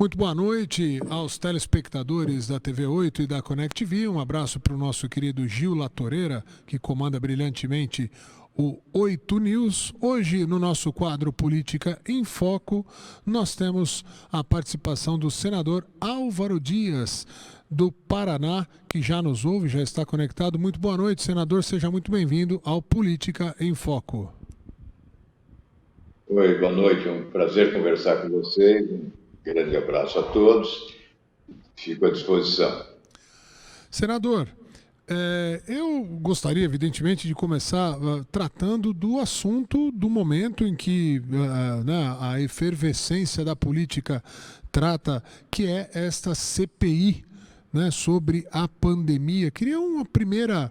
Muito boa noite aos telespectadores da TV 8 e da Connect TV. Um abraço para o nosso querido Gil Latoreira, que comanda brilhantemente o 8 News. Hoje, no nosso quadro Política em Foco, nós temos a participação do senador Álvaro Dias, do Paraná, que já nos ouve, já está conectado. Muito boa noite, senador. Seja muito bem-vindo ao Política em Foco. Oi, boa noite. Um prazer conversar com vocês. Um grande abraço a todos. Fico à disposição. Senador, eu gostaria, evidentemente, de começar tratando do assunto do momento em que a efervescência da política trata, que é esta CPI, né, sobre a pandemia. Queria uma primeira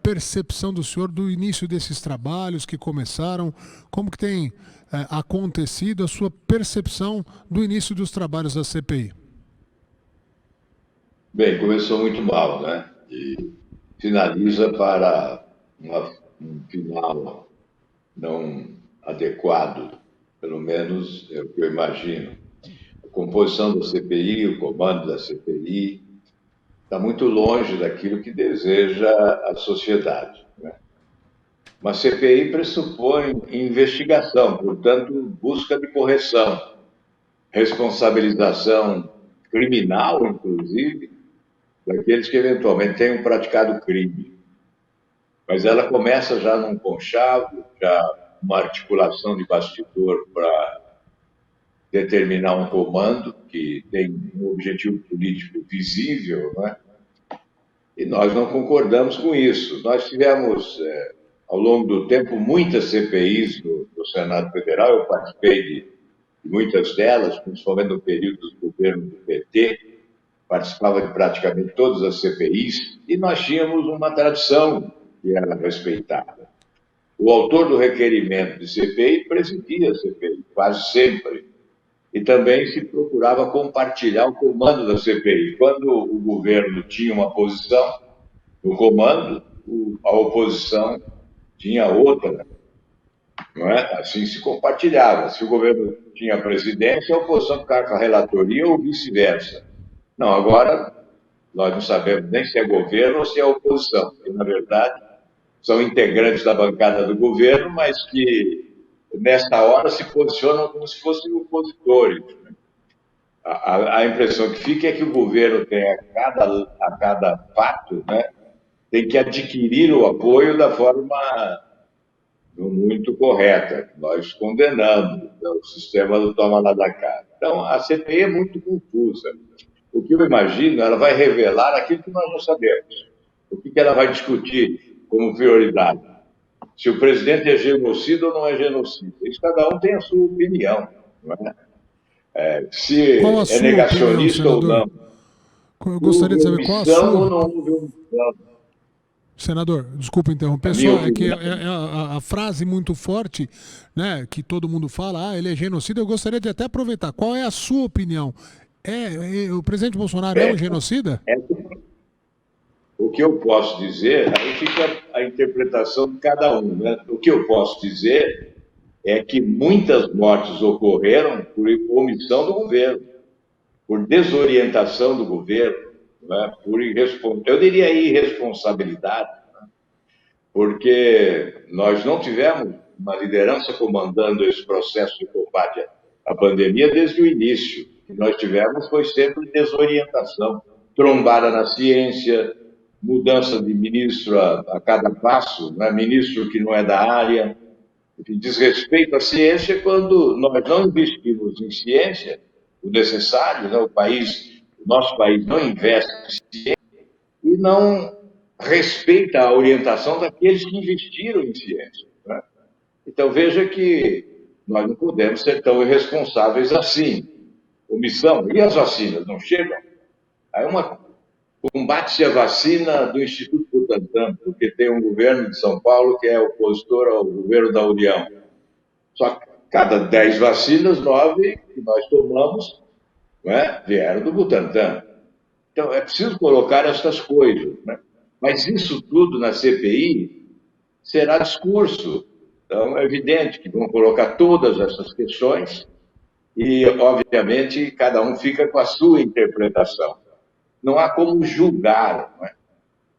percepção do senhor do início desses trabalhos que começaram, como que tem acontecido a sua percepção do início dos trabalhos da CPI. Bem, começou muito mal, né? E finaliza para um final não adequado, pelo menos é o que eu imagino. A composição da CPI, o comando da CPI, está muito longe daquilo que deseja a sociedade, né? Uma CPI pressupõe investigação, portanto, busca de correção, responsabilização criminal, inclusive, daqueles que eventualmente tenham praticado crime. Mas ela começa já num conchavo, já uma articulação de bastidor para determinar um comando que tem um objetivo político visível, né? E nós não concordamos com isso. Nós tivemos, ao longo do tempo, muitas CPIs do Senado Federal. Eu participei de muitas delas, principalmente no período do governo do PT, participava de praticamente todas as CPIs, e nós tínhamos uma tradição que era respeitada. O autor do requerimento de CPI presidia a CPI, quase sempre, e também se procurava compartilhar o comando da CPI. Quando o governo tinha uma posição no comando, a oposição tinha outra, não é? Assim se compartilhava. Se o governo tinha a presidência, a oposição ficava com a relatoria ou vice-versa. Não, agora nós não sabemos nem se é governo ou se é oposição, porque, na verdade, são integrantes da bancada do governo, mas que, nesta hora, se posicionam como se fossem opositores. A impressão que fica é que o governo tem, a cada fato, né, tem que adquirir o apoio da forma muito correta. Nós condenamos o sistema do toma lá da cá. Então, a CPI é muito confusa. O que eu imagino, ela vai revelar aquilo que nós não sabemos. O que ela vai discutir como prioridade? Se o presidente é genocida ou não é genocida. Isso cada um tem a sua opinião, não é? Se é negacionista opinião, ou não. Eu gostaria de saber qual a sua... Senador, desculpa interromper, só é que a frase muito forte, né, que todo mundo fala, ele é genocida. Eu gostaria de até aproveitar. Qual é a sua opinião? O presidente Bolsonaro é um genocida? O que eu posso dizer, aí fica a interpretação de cada um, né? O que eu posso dizer é que muitas mortes ocorreram por omissão do governo, por desorientação do governo, né? Eu diria irresponsabilidade, né? Porque nós não tivemos uma liderança comandando esse processo de combate à pandemia desde o início. O que nós tivemos foi sempre desorientação, trombada na ciência, mudança de ministro a cada passo, né? Ministro que não é da área, desrespeito à ciência. Quando nós não investimos em ciência, o necessário, né? O nosso país não investe em ciência e não respeita a orientação daqueles que investiram em ciência, né? Então, veja que nós não podemos ser tão irresponsáveis assim. Omissão. E as vacinas não chegam? Aí combate-se a vacina do Instituto Butantan, porque tem um governo de São Paulo que é opositor ao governo da União. Só que cada 10 vacinas, 9 que nós tomamos, né, vieram do Butantan. Então, é preciso colocar essas coisas, né? Mas isso tudo na CPI será discurso. Então, é evidente que vão colocar todas essas questões e, obviamente, cada um fica com a sua interpretação. Não há como julgar, não é?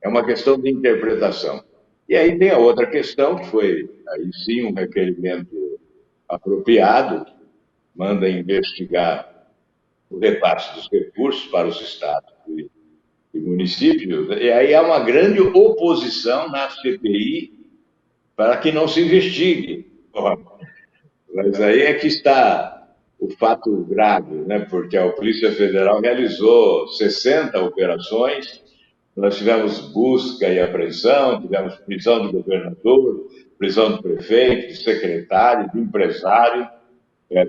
É uma questão de interpretação. E aí tem a outra questão, que foi, aí sim, um requerimento apropriado, que manda investigar o repasse dos recursos para os estados e municípios, e aí há uma grande oposição na CPI para que não se investigue. Mas aí é que está o fato grave, né? Porque a Polícia Federal realizou 60 operações, nós tivemos busca e apreensão, tivemos prisão do governador, prisão do prefeito, de secretário, de empresário,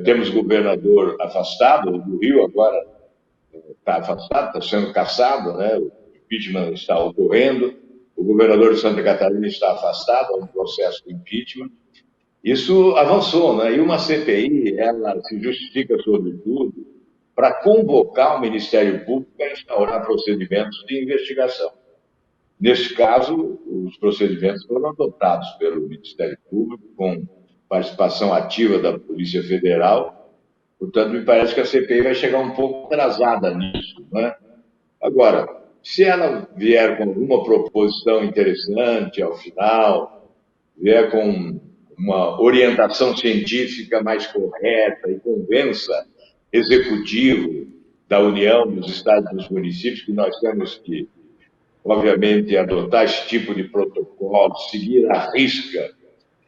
temos governador afastado, do Rio agora está afastado, está sendo cassado, né? O impeachment está ocorrendo, o governador de Santa Catarina está afastado, há um processo de impeachment. Isso avançou, né? E uma CPI, ela se justifica, sobretudo, para convocar o Ministério Público a instaurar procedimentos de investigação. Neste caso, os procedimentos foram adotados pelo Ministério Público, com participação ativa da Polícia Federal. Portanto, me parece que a CPI vai chegar um pouco atrasada nisso, né? Agora, se ela vier com alguma proposição interessante ao final, vier com uma orientação científica mais correta e convença executivo da União, dos estados e dos municípios que nós temos que, obviamente, adotar esse tipo de protocolo, seguir à risca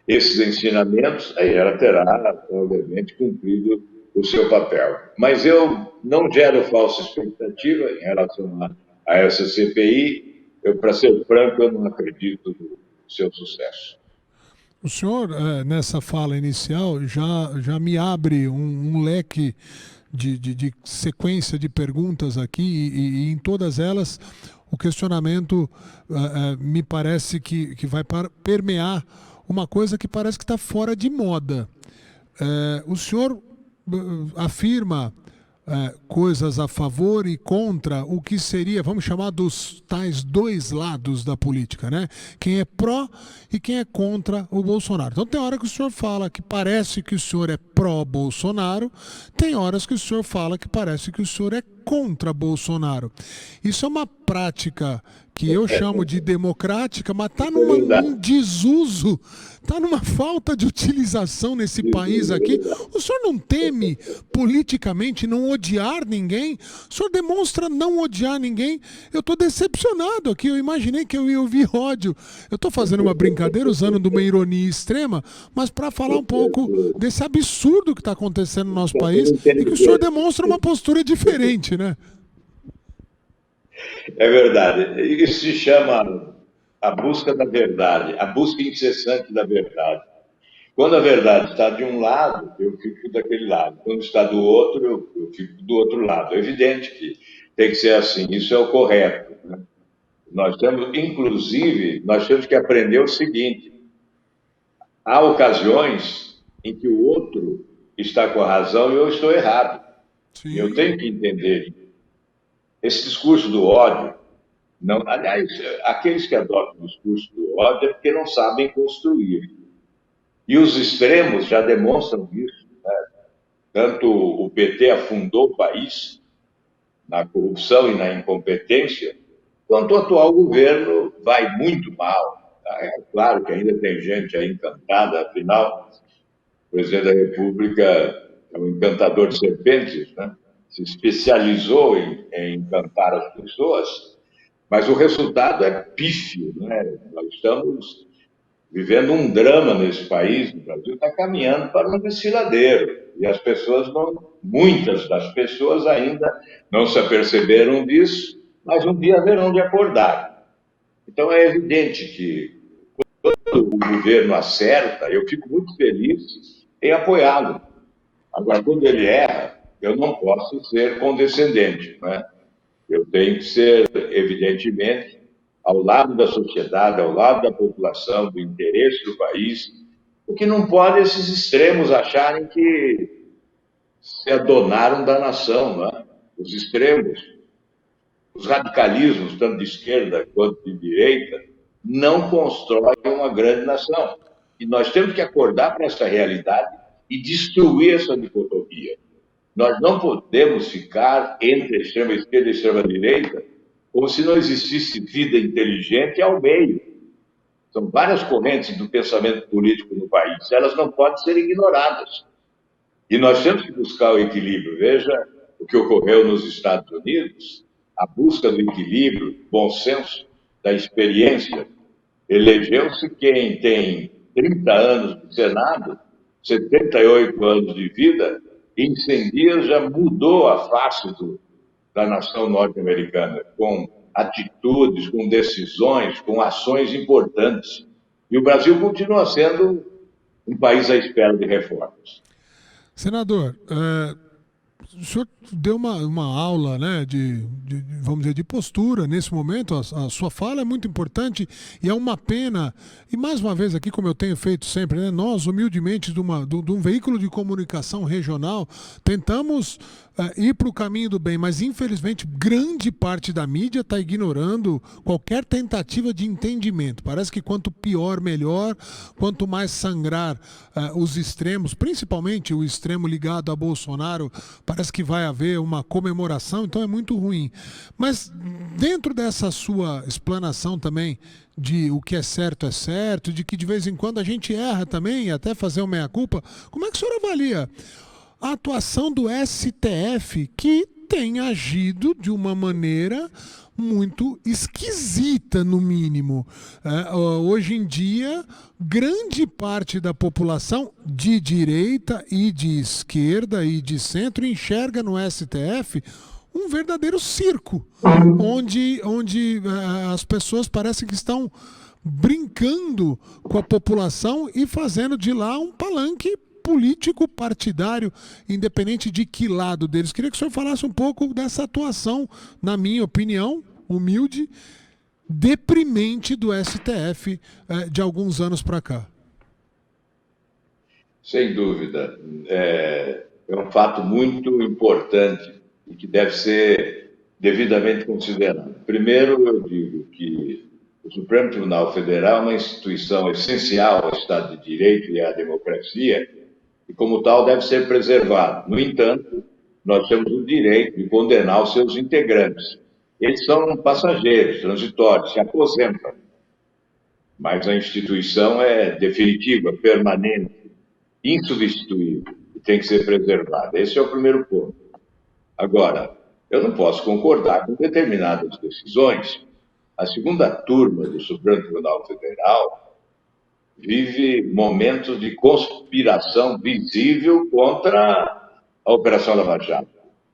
esses ensinamentos, aí ela terá, obviamente, cumprido o seu papel. Mas eu não gero falsa expectativa em relação a essa CPI. Para ser franco, eu não acredito no seu sucesso. O senhor, nessa fala inicial, já me abre um leque de sequência de perguntas aqui, e em todas elas o questionamento me parece que vai permear uma coisa que parece que está fora de moda. O senhor afirma coisas a favor e contra o que seria, vamos chamar, dos tais dois lados da política, né? Quem é pró e quem é contra o Bolsonaro. Então tem hora que o senhor fala que parece que o senhor é pró-Bolsonaro, tem horas que o senhor fala que parece que o senhor é contra Bolsonaro. Isso é uma prática que eu chamo de democrática, mas está num desuso, está numa falta de utilização nesse país aqui. O senhor não teme politicamente não odiar ninguém? O senhor demonstra não odiar ninguém? Eu estou decepcionado aqui, eu imaginei que eu ia ouvir ódio. Eu estou fazendo uma brincadeira, usando de uma ironia extrema, mas para falar um pouco desse absurdo que está acontecendo no nosso país e que o senhor demonstra uma postura diferente, né? É verdade. Isso se chama a busca da verdade, a busca incessante da verdade. Quando a verdade está de um lado, eu fico daquele lado. Quando está do outro, eu fico do outro lado. É evidente que tem que ser assim. Isso é o correto, né? Nós temos, inclusive, nós temos que aprender o seguinte: há ocasiões em que o outro está com a razão e eu estou errado. Sim. E eu tenho que entender. Esse discurso do ódio, não, aliás, aqueles que adotam o discurso do ódio é porque não sabem construir. E os extremos já demonstram isso, né? Tanto o PT afundou o país na corrupção e na incompetência, quanto o atual governo vai muito mal. É claro que ainda tem gente aí encantada, afinal, o presidente da República é um encantador de serpentes, né? Se especializou em encantar as pessoas, mas o resultado é pífio, né? Nós estamos vivendo um drama nesse país. O Brasil está caminhando para um desfiladeiro, e as pessoas não, muitas das pessoas ainda não se aperceberam disso, mas um dia haverão de acordar. Então é evidente que quando o governo acerta, eu fico muito feliz em apoiá-lo. Agora, quando ele erra, eu não posso ser condescendente, né? Eu tenho que ser, evidentemente, ao lado da sociedade, ao lado da população, do interesse do país, porque não pode esses extremos acharem que se adonaram da nação, né? Os extremos, os radicalismos, tanto de esquerda quanto de direita, não constroem uma grande nação. E nós temos que acordar para essa realidade e destruir essa dicotomia. Nós não podemos ficar entre a extrema-esquerda e a extrema-direita como se não existisse vida inteligente ao meio. São várias correntes do pensamento político no país. Elas não podem ser ignoradas. E nós temos que buscar o equilíbrio. Veja o que ocorreu nos Estados Unidos, a busca do equilíbrio, bom senso, da experiência. Elegeu-se quem tem 30 anos de Senado, 78 anos de vida, e em 100 dias já mudou a face da nação norte-americana, com atitudes, com decisões, com ações importantes. E o Brasil continua sendo um país à espera de reformas. Senador, o senhor deu uma aula, né, vamos dizer, de postura nesse momento. A sua fala é muito importante e é uma pena. E mais uma vez aqui, como eu tenho feito sempre, né, nós, humildemente, de um veículo de comunicação regional, tentamos ir para o caminho do bem, mas infelizmente grande parte da mídia está ignorando qualquer tentativa de entendimento. Parece que quanto pior, melhor, quanto mais sangrar os extremos, principalmente o extremo ligado a Bolsonaro, parece que vai haver uma comemoração, então é muito ruim. Mas dentro dessa sua explanação também de o que é certo, de que de vez em quando a gente erra também, até fazer uma meia-culpa, como é que o senhor avalia a atuação do STF, que tem agido de uma maneira muito esquisita, no mínimo? Hoje em dia, grande parte da população de direita e de esquerda e de centro enxerga no STF um verdadeiro circo, onde as pessoas parecem que estão brincando com a população e fazendo de lá um palanque político partidário, independente de que lado deles. Queria que o senhor falasse um pouco dessa atuação, na minha opinião, humilde, deprimente do STF de alguns anos para cá. Sem dúvida. É um fato muito importante e que deve ser devidamente considerado. Primeiro, eu digo que o Supremo Tribunal Federal é uma instituição essencial ao Estado de Direito e à democracia, e, como tal, deve ser preservado. No entanto, nós temos o direito de condenar os seus integrantes. Eles são passageiros, transitórios, se aposentam. Mas a instituição é definitiva, permanente, insubstituível, e tem que ser preservada. Esse é o primeiro ponto. Agora, eu não posso concordar com determinadas decisões. A segunda turma do Supremo Tribunal Federal vive momentos de conspiração visível contra a Operação Lava Jato.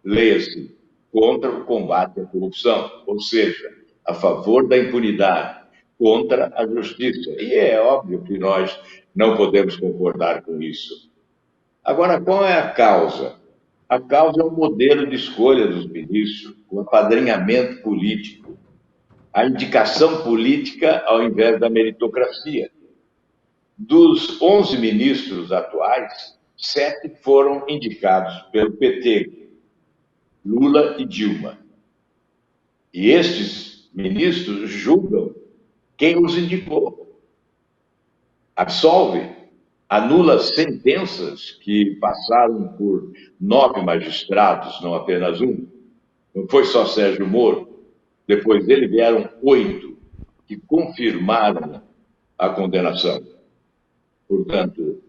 Leia-se, contra o combate à corrupção, ou seja, a favor da impunidade, contra a justiça. E é óbvio que nós não podemos concordar com isso. Agora, qual é a causa? A causa é o modelo de escolha dos ministros, o apadrinhamento político, a indicação política ao invés da meritocracia. Dos 11 ministros atuais, 7 foram indicados pelo PT, Lula e Dilma. E estes ministros julgam quem os indicou. Absolve, anula sentenças que passaram por 9 magistrados, não apenas um. Não foi só Sérgio Moro. Depois dele vieram 8 que confirmaram a condenação. Portanto,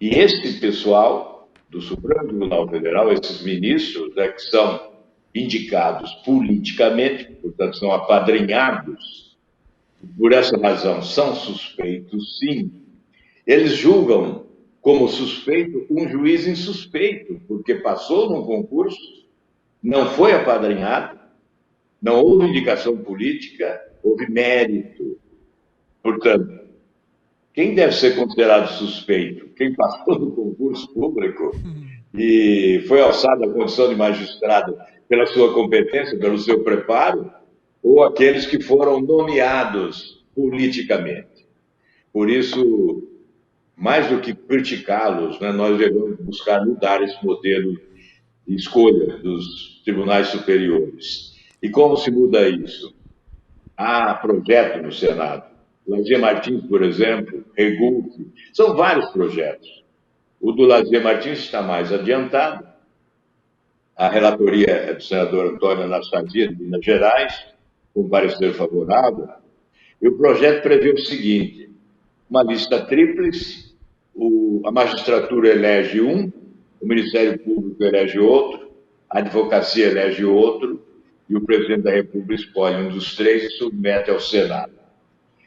e esse pessoal do Supremo Tribunal Federal, esses ministros, que são indicados politicamente, portanto, são apadrinhados, por essa razão são suspeitos, sim. Eles julgam como suspeito um juiz insuspeito, porque passou num concurso, não foi apadrinhado, não houve indicação política, houve mérito. Portanto, quem deve ser considerado suspeito? Quem passou no concurso público e foi alçado à condição de magistrado pela sua competência, pelo seu preparo, ou aqueles que foram nomeados politicamente. Por isso, mais do que criticá-los, nós devemos buscar mudar esse modelo de escolha dos tribunais superiores. E como se muda isso? Há projeto no Senado. Lazier Martins, por exemplo, Regulf, são vários projetos. O do Lazier Martins está mais adiantado, A relatoria é do senador Antônio Anastasia, de Minas Gerais, com parecer favorável. E o projeto prevê o seguinte: uma lista tríplice, a magistratura elege um, o Ministério Público elege outro, a advocacia elege outro, e o presidente da República escolhe um dos três e submete ao Senado.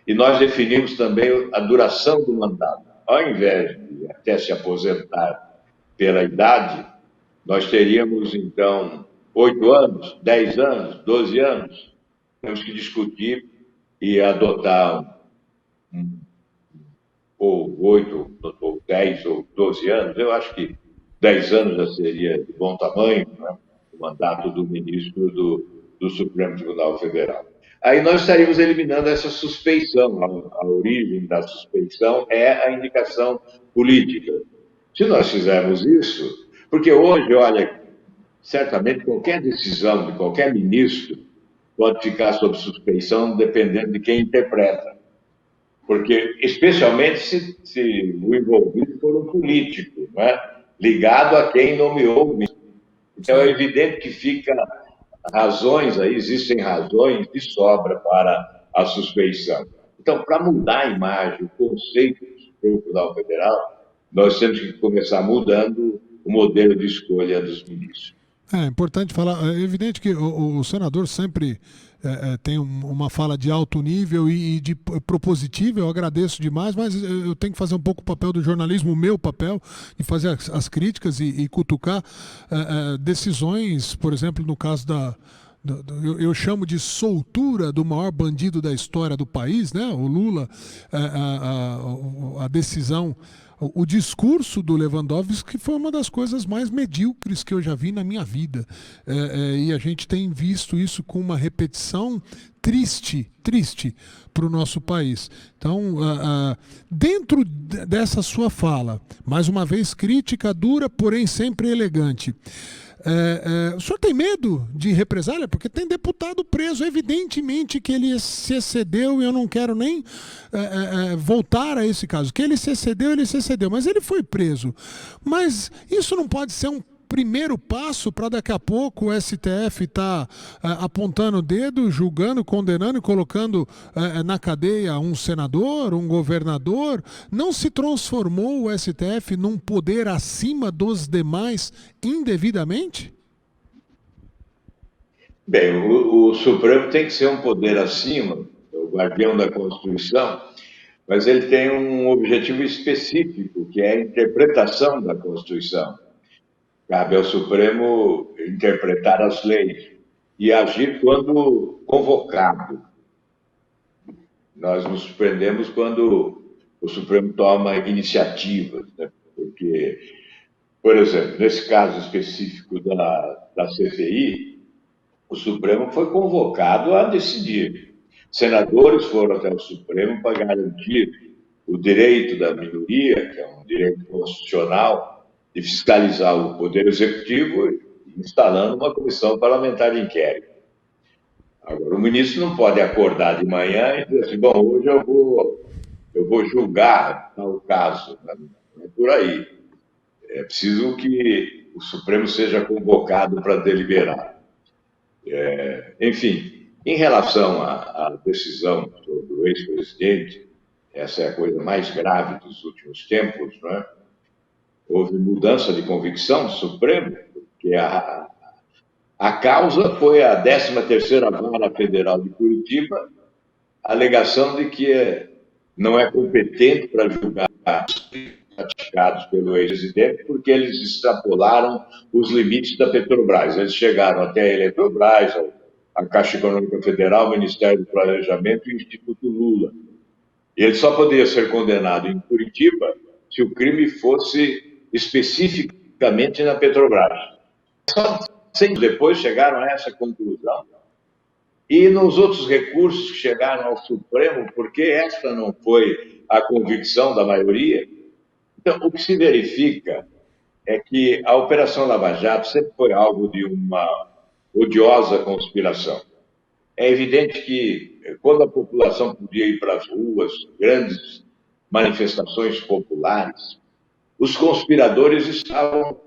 E nós definimos também a duração do mandato. Ao invés de até se aposentar pela idade, nós teríamos, então, 8 anos, 10 anos, 12 anos. Temos que discutir e adotar ou 8, ou 10, ou 12 anos. Eu acho que 10 anos já seria de bom tamanho, né? O mandato do ministro do Supremo Tribunal Federal. Aí nós estaríamos eliminando essa suspeição. A origem da suspeição é a indicação política. Se nós fizermos isso, porque hoje, olha, certamente qualquer decisão de qualquer ministro pode ficar sob suspeição dependendo de quem interpreta. Porque, especialmente se o envolvido for um político, né? Ligado a quem nomeou o ministro. Então, é evidente que existem razões de sobra para a suspeição. Então, para mudar a imagem, o conceito do Supremo Tribunal Federal, nós temos que começar mudando o modelo de escolha dos ministros. É importante falar, é evidente que o senador sempre tem uma fala de alto nível e de propositiva, eu agradeço demais, mas eu tenho que fazer um pouco o papel do jornalismo, o meu papel, de fazer as críticas e cutucar decisões, por exemplo, no caso eu chamo de soltura do maior bandido da história do país, né? O Lula, a decisão, o discurso do Lewandowski foi uma das coisas mais medíocres que eu já vi na minha vida. E a gente tem visto isso com uma repetição triste para o nosso país. Então, dentro dessa sua fala, mais uma vez crítica dura, porém sempre elegante, o senhor tem medo de represália? Porque tem deputado preso, evidentemente que ele se excedeu, e eu não quero nem voltar a esse caso. Que ele se excedeu, mas ele foi preso. Mas isso não pode ser um primeiro passo para daqui a pouco o STF estar apontando o dedo, julgando, condenando e colocando na cadeia um senador, um governador? Não se transformou o STF num poder acima dos demais indevidamente? Bem, o Supremo tem que ser um poder acima, o guardião da Constituição, mas ele tem um objetivo específico, que é a interpretação da Constituição. Cabe ao Supremo interpretar as leis e agir quando convocado. Nós nos surpreendemos quando o Supremo toma iniciativas, né? Porque, por exemplo, nesse caso específico da CPI, o Supremo foi convocado a decidir. Senadores foram até o Supremo para garantir o direito da minoria, que é um direito constitucional, de fiscalizar o Poder Executivo, instalando uma comissão parlamentar de inquérito. Agora, o ministro não pode acordar de manhã e dizer assim: bom, hoje eu vou julgar tal caso. Não é por aí. É preciso que o Supremo seja convocado para deliberar. Enfim, em relação à decisão sobre o ex-presidente, essa é a coisa mais grave dos últimos tempos, não é? Houve mudança de convicção do Supremo, porque a causa foi a 13ª Vara Federal de Curitiba, a alegação de que não é competente para julgar os praticados pelo ex-presidente, porque eles extrapolaram os limites da Petrobras. Eles chegaram até a Eletrobras, a Caixa Econômica Federal, o Ministério do Planejamento e o Instituto Lula. E ele só poderia ser condenado em Curitiba se o crime fosse especificamente na Petrobras. Só 100 anos depois chegaram a essa conclusão. E nos outros recursos que chegaram ao Supremo, porque esta não foi a convicção da maioria. Então, o que se verifica é que a Operação Lava Jato sempre foi alvo de uma odiosa conspiração. É evidente que, quando a população podia ir para as ruas, grandes manifestações populares, os conspiradores estavam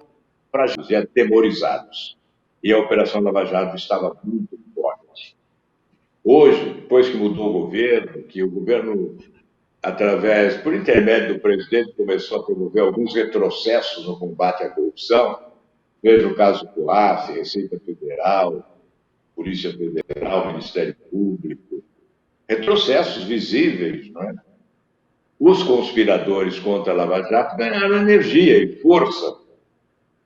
fragilizados e atemorizados. e a Operação Lava Jato estava muito forte. Hoje, depois que mudou o governo, que o governo, por intermédio do presidente, começou a promover alguns retrocessos no combate à corrupção, veja o caso do COAF, Receita Federal, Polícia Federal, Ministério Público, retrocessos visíveis, não é? Os conspiradores contra a Lava Jato ganharam energia e força.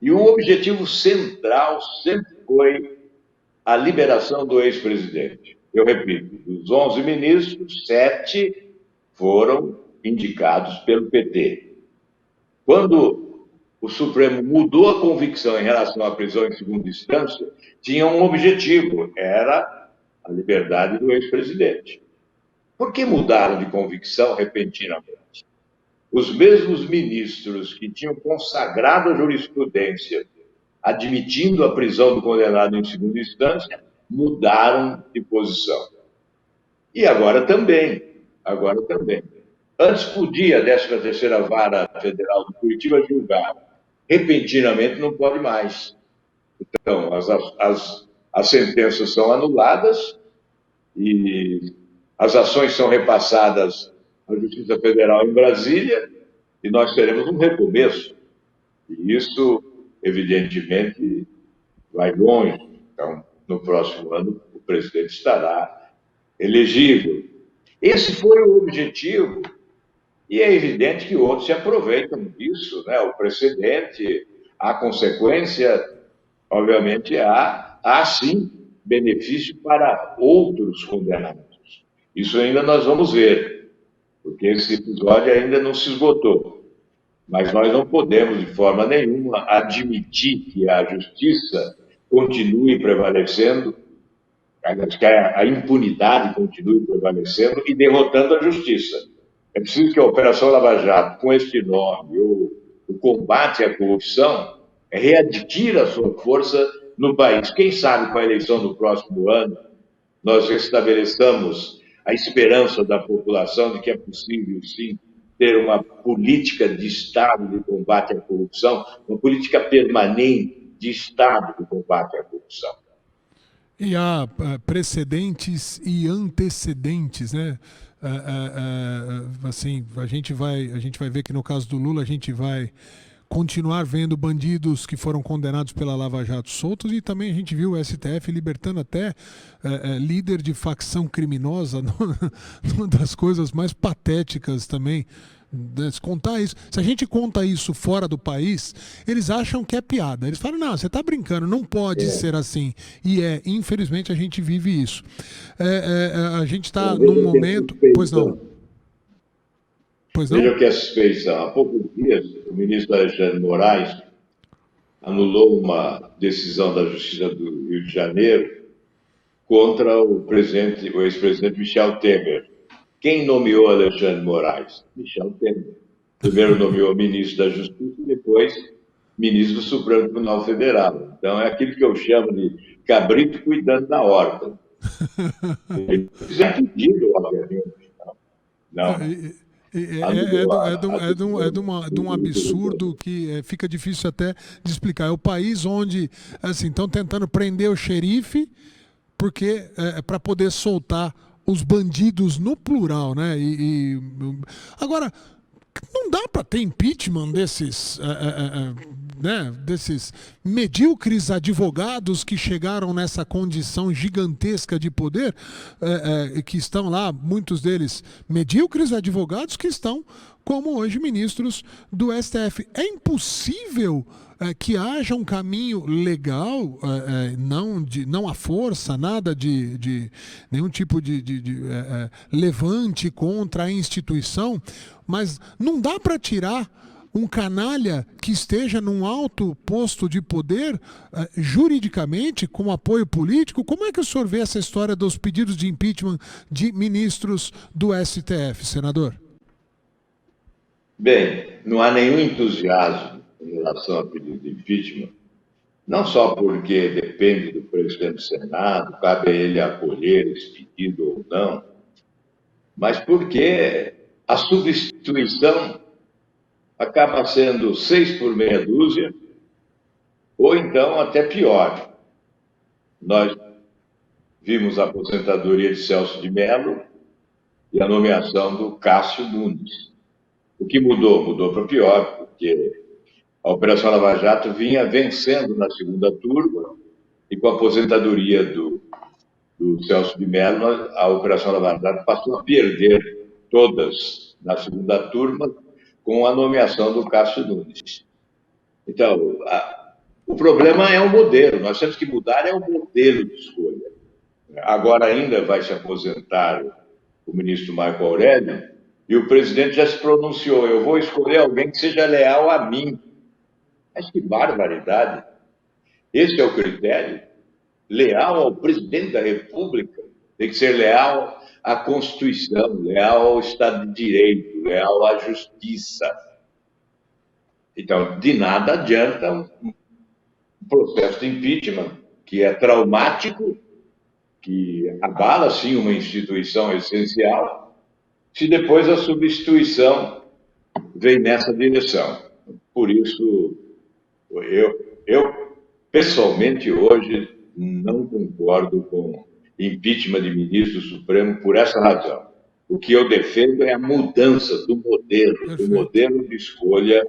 E o objetivo central sempre foi a liberação do ex-presidente. Eu repito, dos 11 ministros, 7 foram indicados pelo PT. Quando o Supremo mudou a convicção em relação à prisão em segunda instância, tinha um objetivo, era a liberdade do ex-presidente. Por que mudaram de convicção repentinamente? Os mesmos ministros que tinham consagrado a jurisprudência, admitindo a prisão do condenado em segunda instância, mudaram de posição. E agora também. Antes podia a 13ª Vara Federal de Curitiba julgar. Repentinamente não pode mais. Então, as sentenças são anuladas e as ações são repassadas à Justiça Federal em Brasília e nós teremos um recomeço. E isso, evidentemente, vai longe. Então, no próximo ano, o presidente estará elegível. Esse foi o objetivo. E é evidente que outros se aproveitam disso, né? O precedente, a consequência, obviamente, há sim benefício para outros condenados. Isso ainda nós vamos ver, porque esse episódio ainda não se esgotou. Mas nós não podemos, de forma nenhuma, admitir que a justiça continue prevalecendo, que a impunidade continue prevalecendo e derrotando a justiça. É preciso que a Operação Lava Jato, com este nome, o combate à corrupção, readquira a sua força no país. Quem sabe com a eleição do próximo ano, nós restabeleçamos a esperança da população de que é possível, sim, ter uma política de Estado de combate à corrupção, uma política permanente de Estado de combate à corrupção. E há precedentes e antecedentes, né? Assim, a gente vai ver que no caso do Lula a gente vai continuar vendo bandidos que foram condenados pela Lava Jato soltos, e também a gente viu o STF libertando até líder de facção criminosa, uma das coisas mais patéticas também. Contar isso. Se a gente conta isso fora do país, eles acham que é piada. Eles falam, não, você está brincando, não pode ser assim. E infelizmente a gente vive isso. A gente está num momento... Pois não. Veja que é suspeição. Há poucos dias, o ministro Alexandre Moraes anulou uma decisão da Justiça do Rio de Janeiro contra o ex-presidente Michel Temer. Quem nomeou Alexandre Moraes? Michel Temer. Primeiro nomeou ministro da Justiça e depois ministro do Supremo Tribunal Federal. Então é aquilo que eu chamo de cabrito cuidando da horta. Ele já pedido, obviamente. Não. De um absurdo que fica difícil até de explicar. É o país onde assim estão tentando prender o xerife porque para poder soltar os bandidos no plural, né? Agora, não dá para ter impeachment desses medíocres advogados que chegaram nessa condição gigantesca de poder, que estão lá, muitos deles medíocres advogados que estão como hoje ministros do STF. É impossível que haja um caminho legal, não à força, nada de nenhum tipo de levante contra a instituição, mas não dá para tirar um canalha que esteja num alto posto de poder, juridicamente, com apoio político. Como é que o senhor vê essa história dos pedidos de impeachment de ministros do STF, senador? Bem, não há nenhum entusiasmo em relação ao pedido de impeachment, não só porque depende do presidente do Senado, cabe a ele acolher esse pedido ou não, mas porque a substituição acaba sendo 6 por meia dúzia, ou então até pior. nós vimos a aposentadoria de Celso de Mello e a nomeação do Cássio Nunes. O que mudou? Mudou para pior, porque a Operação Lava Jato vinha vencendo na segunda turma e com a aposentadoria do Celso de Mello, a Operação Lava Jato passou a perder todas na segunda turma com a nomeação do Cássio Nunes. Então, o problema é o modelo, nós temos que mudar o modelo de escolha. Agora ainda vai se aposentar o ministro Marco Aurélio e o presidente já se pronunciou, eu vou escolher alguém que seja leal a mim. Mas que barbaridade! Esse é o critério? Leal ao presidente da República? Tem que ser leal à Constituição, leal ao Estado de Direito, leal à justiça. Então, de nada adianta um processo de impeachment que é traumático, que abala, sim, uma instituição essencial, se depois a substituição vem nessa direção. Por isso, eu pessoalmente, hoje, não concordo com impeachment de ministro do Supremo por essa razão. O que eu defendo é a mudança do modelo de escolha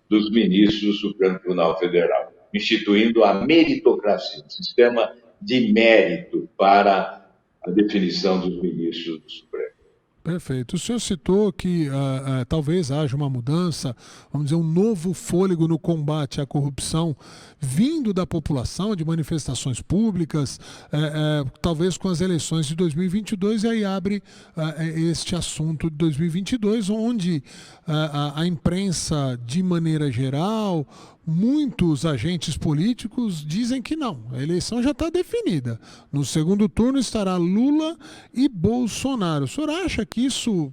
dos ministros do Supremo Tribunal Federal, instituindo a meritocracia, um sistema de mérito para a definição dos ministros do Supremo. Perfeito. O senhor citou que talvez haja uma mudança, vamos dizer, um novo fôlego no combate à corrupção vindo da população, de manifestações públicas, talvez com as eleições de 2022, e aí abre este assunto de 2022, onde a imprensa, de maneira geral, muitos agentes políticos dizem que não, a eleição já está definida. No segundo turno estará Lula e Bolsonaro. O senhor acha que isso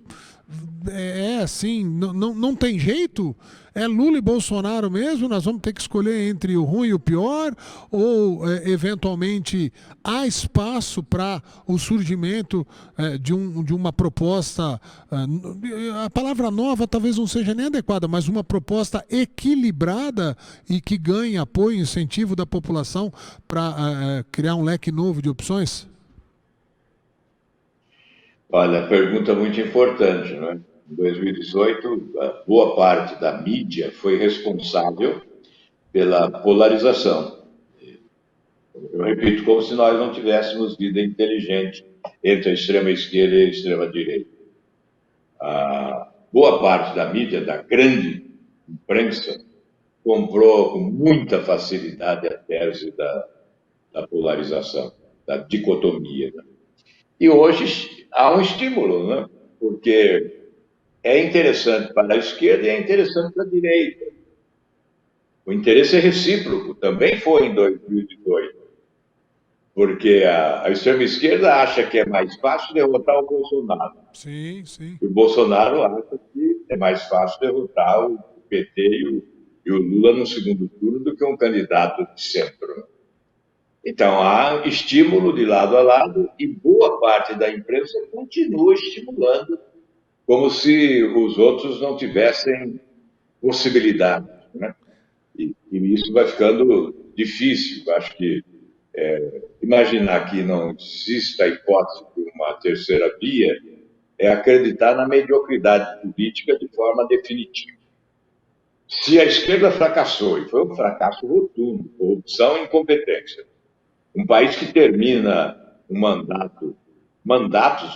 é assim, não tem jeito? É Lula e Bolsonaro mesmo? Nós vamos ter que escolher entre o ruim e o pior? Ou, eventualmente, há espaço para o surgimento de uma proposta, a palavra nova talvez não seja nem adequada, mas uma proposta equilibrada e que ganhe apoio e incentivo da população para criar um leque novo de opções? Olha, pergunta muito importante, não é? Em 2018, boa parte da mídia foi responsável pela polarização. Eu repito, como se nós não tivéssemos vida inteligente entre a extrema esquerda e a extrema direita. A boa parte da mídia, da grande imprensa, comprou com muita facilidade a tese da polarização, da dicotomia. Né? E hoje há um estímulo, né? Porque é interessante para a esquerda e é interessante para a direita. O interesse é recíproco, também foi em 2018, porque a extrema-esquerda acha que é mais fácil derrotar o Bolsonaro. Sim, sim. E o Bolsonaro acha que é mais fácil derrotar o PT e o Lula no segundo turno do que um candidato de centro. Então, há estímulo de lado a lado e boa parte da imprensa continua estimulando como se os outros não tivessem possibilidade. Né? E isso vai ficando difícil. Acho que imaginar que não exista a hipótese de uma terceira via é acreditar na mediocridade política de forma definitiva. Se a esquerda fracassou, e foi um fracasso rotundo, corrupção e incompetência, um país que termina um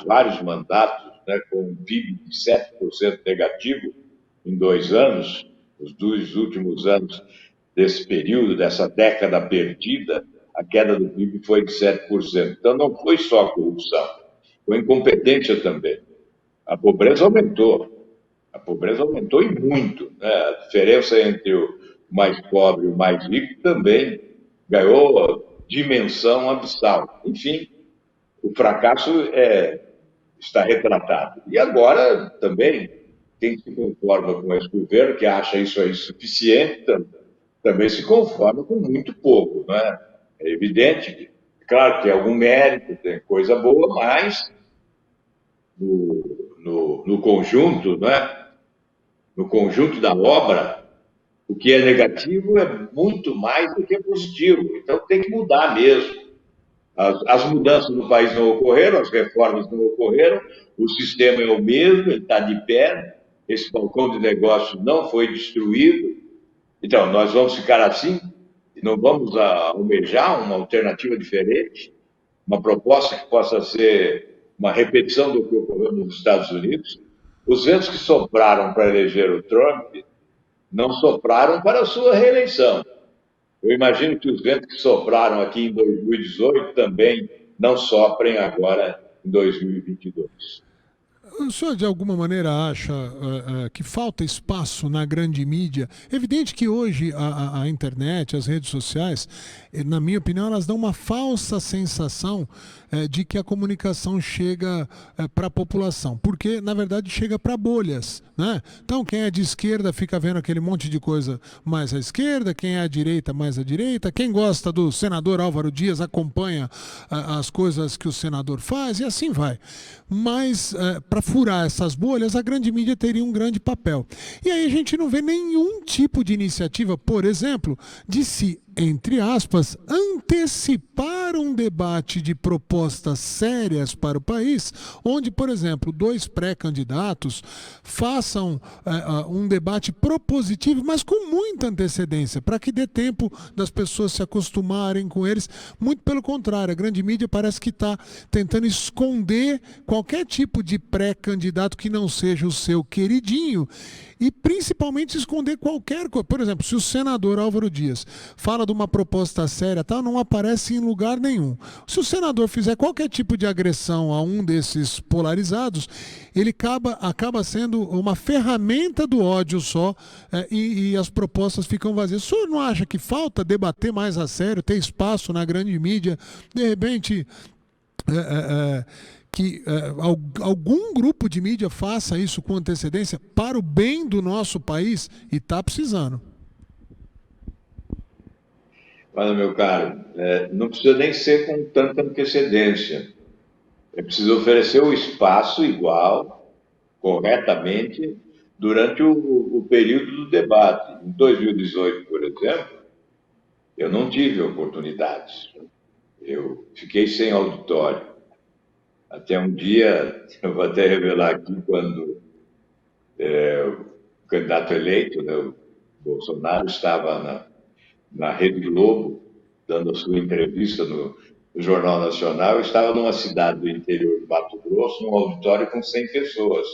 vários mandatos, né, com um PIB de 7% negativo em 2 anos, os 2 últimos anos desse período, dessa década perdida, a queda do PIB foi de 7%. Então, não foi só a corrupção, foi incompetência também. A pobreza aumentou e muito. Né? A diferença entre o mais pobre e o mais rico também ganhou dimensão abissal. Enfim, o fracasso está retratado. E agora, também, quem se conforma com esse governo, que acha isso aí suficiente, também se conforma com muito pouco. Não é? É evidente que, claro, que tem algum mérito, tem coisa boa, mas no conjunto, não é? No conjunto da obra, o que é negativo é muito mais do que positivo. Então tem que mudar mesmo. As mudanças no país não ocorreram, as reformas não ocorreram, o sistema é o mesmo, ele está de pé, esse balcão de negócio não foi destruído. Então, nós vamos ficar assim, não vamos almejar uma alternativa diferente, uma proposta que possa ser uma repetição do que ocorreu nos Estados Unidos. Os ventos que sopraram para eleger o Trump não sopraram para a sua reeleição. Eu imagino que os ventos que sopraram aqui em 2018 também não soprem agora em 2022. O senhor, de alguma maneira, acha que falta espaço na grande mídia? Evidente que hoje a internet, as redes sociais, na minha opinião, elas dão uma falsa sensação de que a comunicação chega para a população, porque, na verdade, chega para bolhas, né? Então, quem é de esquerda fica vendo aquele monte de coisa mais à esquerda, quem é à direita, mais à direita, quem gosta do senador Álvaro Dias acompanha as coisas que o senador faz e assim vai. Mas, para furar essas bolhas, a grande mídia teria um grande papel. E aí a gente não vê nenhum tipo de iniciativa, por exemplo, de se, entre aspas, antecipar um debate de propostas sérias para o país, onde, por exemplo, dois pré-candidatos façam um debate propositivo, mas com muita antecedência, para que dê tempo das pessoas se acostumarem com eles. Muito pelo contrário, a grande mídia parece que está tentando esconder qualquer tipo de pré-candidato que não seja o seu queridinho e principalmente esconder qualquer coisa. Por exemplo, se o senador Álvaro Dias fala de uma proposta séria, tal, não aparece em lugar nenhum. Se o senador fizer qualquer tipo de agressão a um desses polarizados, ele acaba sendo uma ferramenta do ódio só, e as propostas ficam vazias. O senhor não acha que falta debater mais a sério, ter espaço na grande mídia, de repente que algum grupo de mídia faça isso com antecedência para o bem do nosso país? E está precisando. Olha, meu caro, não precisa nem ser com tanta antecedência. É preciso oferecer o espaço igual, corretamente, durante o período do debate. Em 2018, por exemplo, eu não tive oportunidades. Eu fiquei sem auditório. Até um dia, eu vou até revelar aqui, quando o candidato eleito, né, o Bolsonaro, estava na Rede Globo, dando a sua entrevista no Jornal Nacional, eu estava numa cidade do interior do Mato Grosso, num auditório com 100 pessoas.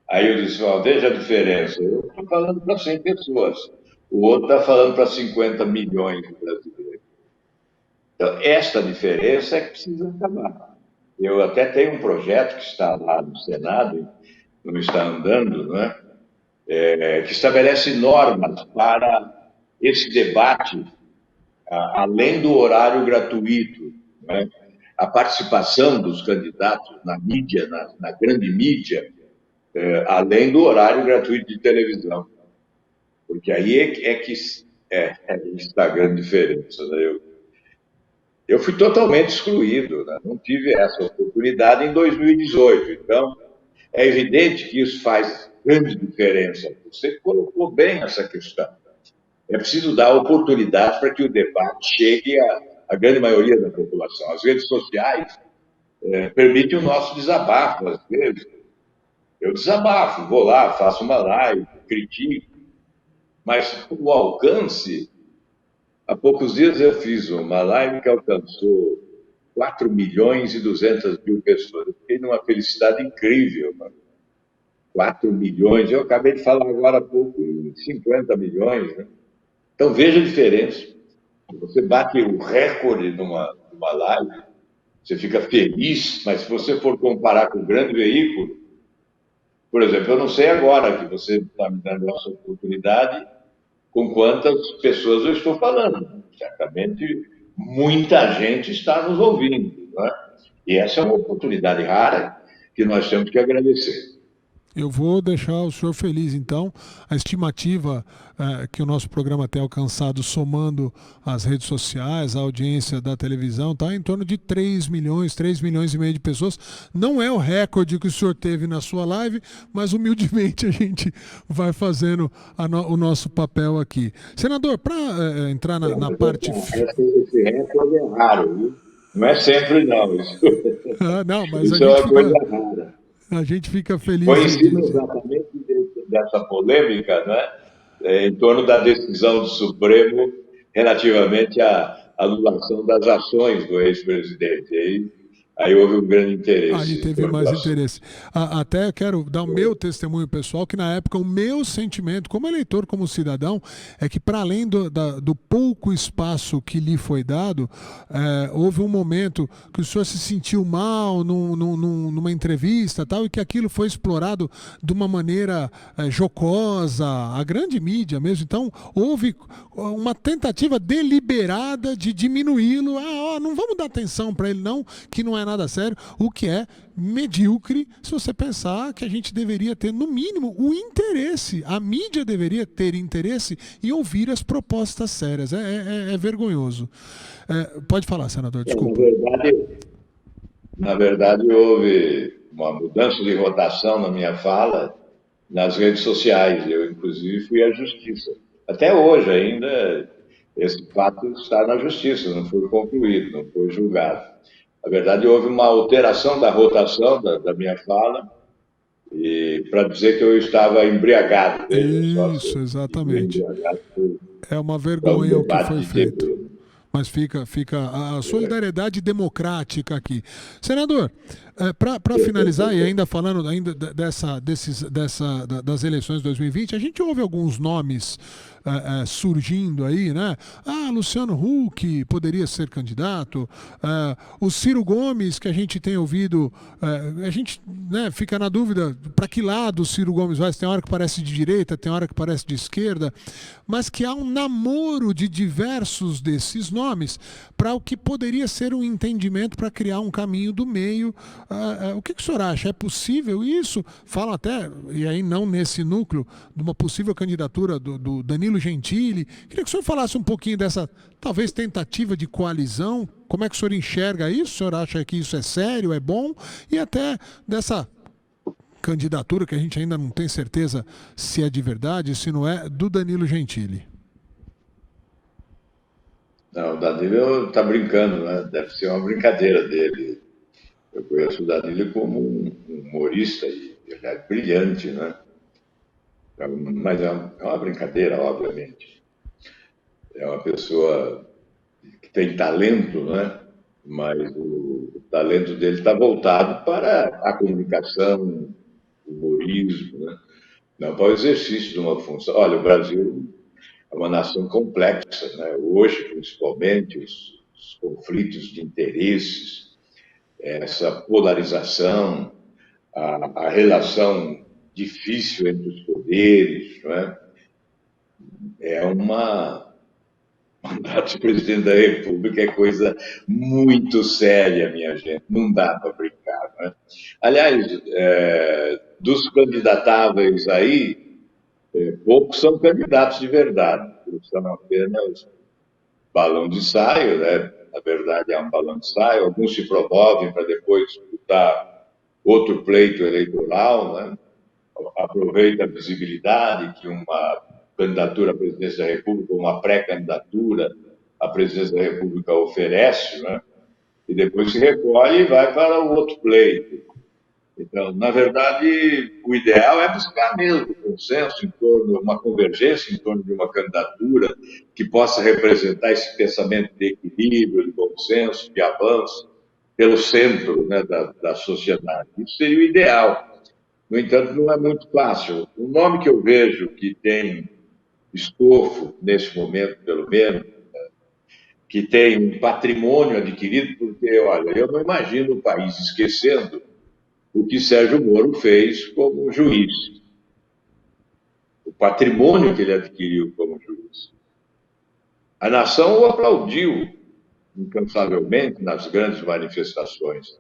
Aí eu disse, veja a diferença, eu estou falando para 100 pessoas, o outro está falando para 50 milhões de brasileiros. Então, esta diferença é que precisa acabar. Eu até tenho um projeto que está lá no Senado, não está andando, não é? Que estabelece normas para esse debate, além do horário gratuito, não é? A participação dos candidatos na mídia, na grande mídia, além do horário gratuito de televisão. Porque aí é que está a grande diferença. Né? Eu fui totalmente excluído, né? Não tive essa oportunidade em 2018. Então, é evidente que isso faz grande diferença. Você colocou bem essa questão. É preciso dar oportunidade para que o debate chegue à grande maioria da população. As redes sociais permitem o nosso desabafo, às vezes. Eu desabafo, vou lá, faço uma live, critico, mas o alcance... Há poucos dias eu fiz uma live que alcançou 4 milhões e 200 mil pessoas. Eu fiquei numa felicidade incrível, mano. 4 milhões, eu acabei de falar agora há pouco em 50 milhões. Né? Então veja a diferença. Você bate o recorde numa live, você fica feliz, mas se você for comparar com um grande veículo, por exemplo, eu não sei agora que você está me dando essa oportunidade, com quantas pessoas eu estou falando. Certamente, muita gente está nos ouvindo. Não é? E essa é uma oportunidade rara que nós temos que agradecer. Eu vou deixar o senhor feliz, então. A estimativa que o nosso programa tem alcançado, somando as redes sociais, a audiência da televisão, está em torno de 3 milhões e meio de pessoas. Não é o recorde que o senhor teve na sua live, mas humildemente a gente vai fazendo o nosso papel aqui. Senador, para entrar na parte... Esse recorde é raro, viu? Não é sempre, não. Isso, Não, mas isso é uma coisa rara. a gente fica feliz Foi em cima exatamente dessa polêmica, né? Em torno da decisão do Supremo relativamente à anulação das ações do ex-presidente. Aí houve um grande interesse Aí em teve torno do mais assunto. interesse. Até quero dar o meu testemunho pessoal, que na época o meu sentimento, como eleitor, como cidadão, é que para além do pouco espaço que lhe foi dado, houve um momento que o senhor se sentiu mal numa entrevista tal, e que aquilo foi explorado de uma maneira jocosa, a grande mídia mesmo. Então, houve uma tentativa deliberada de diminuí-lo. Não vamos dar atenção para ele não, que não é nada sério, o que é medíocre se você pensar que a gente deveria ter, no mínimo, o interesse. A mídia deveria ter interesse em ouvir as propostas sérias. É vergonhoso. Pode falar, senador, desculpa. Na verdade, houve uma mudança de rotação na minha fala nas redes sociais. Eu, inclusive, fui à justiça. Até hoje ainda, esse fato está na justiça, não foi concluído, não foi julgado. Na verdade, houve uma alteração da rotação da minha fala, e para dizer que eu estava embriagado, veja só se Isso, eu estive exatamente. embriagado É uma para um vergonha o que foi debate de feito. TV. Mas fica a solidariedade democrática aqui. Senador, para finalizar, e ainda falando das eleições de 2020, a gente ouve alguns nomes surgindo aí, né? Luciano Huck poderia ser candidato, o Ciro Gomes, que a gente tem ouvido, a gente, né, fica na dúvida para que lado o Ciro Gomes vai. Tem hora que parece de direita, tem hora que parece de esquerda, mas que há um namoro de diversos desses nomes para o que poderia ser um entendimento para criar um caminho do meio. O que o senhor acha? É possível isso? Fala até, e aí não nesse núcleo, de uma possível candidatura do Danilo Gentili. Queria que o senhor falasse um pouquinho dessa, talvez, tentativa de coalizão. Como é que o senhor enxerga isso? O senhor acha que isso é sério, é bom? E até dessa candidatura, que a gente ainda não tem certeza se é de verdade, se não é, do Danilo Gentili. Não, o Danilo está brincando, né? Deve ser uma brincadeira dele. Eu conheço o Danilo como um humorista e ele é brilhante, né? Mas é uma brincadeira, obviamente. É uma pessoa que tem talento, né? Mas o talento dele está voltado para a comunicação, o humorismo, né? Não para o exercício de uma função. Olha, o Brasil é uma nação complexa, né? Hoje, principalmente, os conflitos de interesses, essa polarização, a relação difícil entre os poderes, não é? É uma mandato de presidente da República é coisa muito séria, minha gente. Não dá para brincar, né? Aliás, dos candidatáveis aí, poucos são candidatos de verdade. São apenas balão de ensaio, né? Na verdade, é um balão de ensaio. Alguns se promovem para depois disputar outro pleito eleitoral, né? Aproveita a visibilidade que uma candidatura à presidência da República, uma pré-candidatura à presidência da República oferece, né? E depois se recolhe e vai para o outro pleito. Então, na verdade, o ideal é buscar mesmo consenso em torno, uma convergência em torno de uma candidatura que possa representar esse pensamento de equilíbrio, de bom senso, de avanço pelo centro, né, da sociedade. Isso seria o ideal. No entanto, não é muito fácil. O nome que eu vejo que tem estofo, nesse momento, pelo menos, que tem um patrimônio adquirido, porque, olha, eu não imagino o país esquecendo o que Sérgio Moro fez como juiz, o patrimônio que ele adquiriu como juiz. A nação o aplaudiu incansavelmente nas grandes manifestações.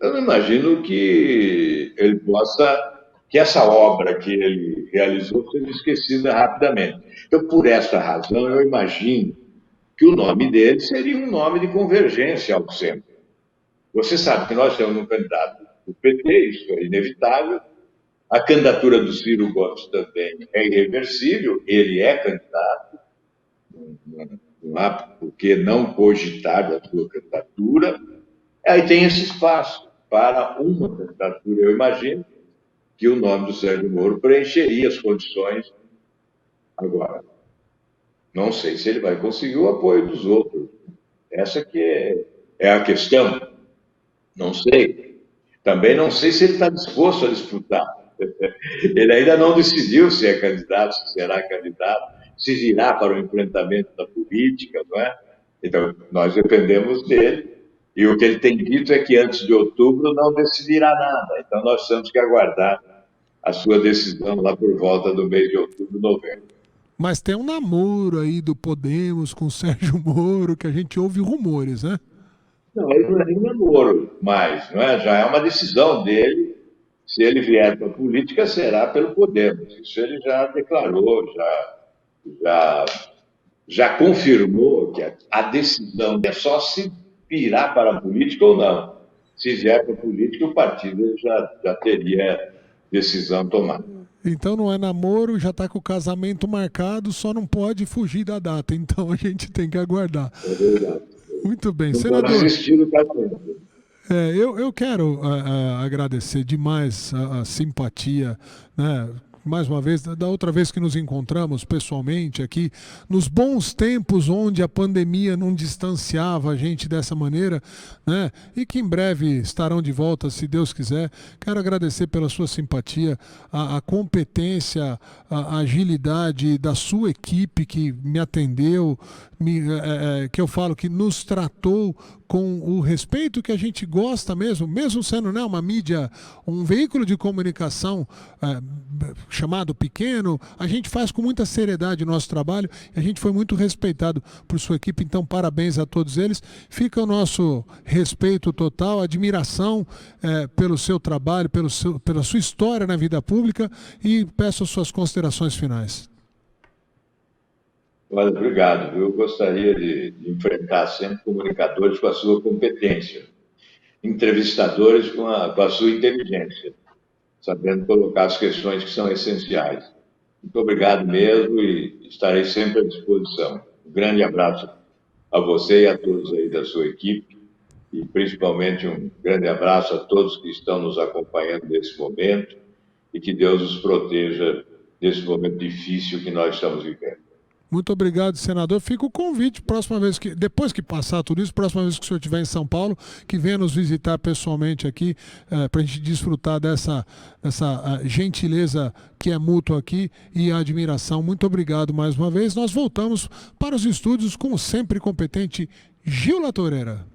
Eu não imagino que ele possa, que essa obra que ele realizou seja esquecida rapidamente. Então, por essa razão, eu imagino que o nome dele seria um nome de convergência ao centro. Você sabe que nós temos um candidato do PT, isso é inevitável. A candidatura do Ciro Gomes também é irreversível, ele é candidato, não há por que não cogitar da sua candidatura. Aí tem esse espaço para uma candidatura. Eu imagino que o nome do Sérgio Moro preencheria as condições agora. Não sei se ele vai conseguir o apoio dos outros. Essa que é a questão. Não sei. Também não sei se ele está disposto a disputar. Ele ainda não decidiu se é candidato, se será candidato, se virá para o enfrentamento da política, não é? Então, nós dependemos dele. E o que ele tem dito é que antes de outubro não decidirá nada. Então, nós temos que aguardar a sua decisão lá por volta do mês de outubro, novembro. Mas tem um namoro aí do Podemos com o Sérgio Moro, que a gente ouve rumores, né? Não, ele não é nem namoro mais, não é? Já é uma decisão dele. Se ele vier para a política, será pelo Podemos. Isso ele já declarou, já, já confirmou que a decisão é só se virar para a política ou não. Se vier para a política, o partido já teria decisão tomada. Então não é namoro, já está com o casamento marcado, só não pode fugir da data. Então a gente tem que aguardar. É verdade. Muito bem, Não senador. pode existir o casamento. Eu quero agradecer demais a simpatia, né? Mais uma vez, da outra vez que nos encontramos pessoalmente aqui, nos bons tempos onde a pandemia não distanciava a gente dessa maneira, né? E que em breve estarão de volta, se Deus quiser. Quero agradecer pela sua simpatia, a competência, a agilidade da sua equipe que me atendeu, que eu falo que nos tratou com o respeito que a gente gosta mesmo sendo, né, uma mídia, um veículo de comunicação chamado pequeno, a gente faz com muita seriedade o nosso trabalho e a gente foi muito respeitado por sua equipe, então parabéns a todos eles. Fica o nosso respeito total, admiração pelo seu trabalho, pela sua história na vida pública e peço as suas considerações finais. Olha, obrigado. Eu gostaria de enfrentar sempre comunicadores com a sua competência, entrevistadores com a sua inteligência, sabendo colocar as questões que são essenciais. Muito obrigado mesmo e estarei sempre à disposição. Um grande abraço a você e a todos aí da sua equipe e principalmente um grande abraço a todos que estão nos acompanhando nesse momento e que Deus os proteja desse momento difícil que nós estamos vivendo. Muito obrigado, senador. Fica o convite, depois que passar tudo isso, próxima vez que o senhor estiver em São Paulo, que venha nos visitar pessoalmente aqui, para a gente desfrutar dessa gentileza que é mútua aqui e a admiração. Muito obrigado mais uma vez. Nós voltamos para os estúdios com o sempre competente Gil Latoreira.